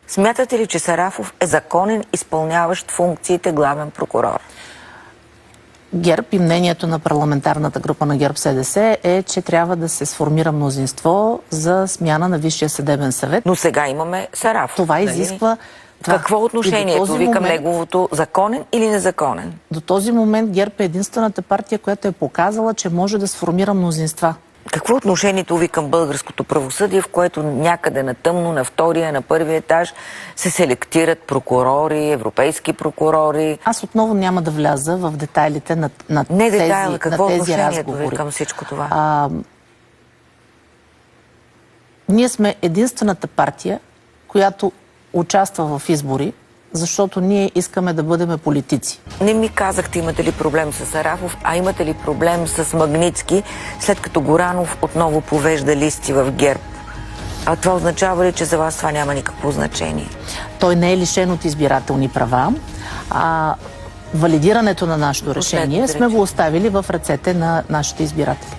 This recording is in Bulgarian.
Смятате ли, че Сарафов е законен, изпълняващ функциите главен прокурор? ГЕРБ и мнението на парламентарната група на ГЕРБ-СДС е, че трябва да се сформира мнозинство за смяна на Висшия съдебен съвет. Но сега имаме Сарафов. Това изисква... Какво отношението ви към неговото законен или незаконен? До този момент ГЕРБ е единствената партия, която е показала, че може да сформира мнозинства. Какво е отношението ви към българското правосъдие, в което някъде на тъмно, на втория, на първия етаж се селектират прокурори, европейски прокурори? Аз отново няма да вляза в детайлите на Не тези детайла, какво е отношението разговори. ви към всичко това? Ние сме единствената партия, която участва в избори, защото ние искаме да бъдем политици. Не ми казахте имате ли проблем с Сарафов, а имате ли проблем с Магнитски, след като Горанов отново повежда листи в ГЕРБ? А това означава ли, че за вас това няма никакво значение? Той не е лишен от избирателни права. Валидирането на нашето решение сме го оставили в ръцете на нашите избиратели.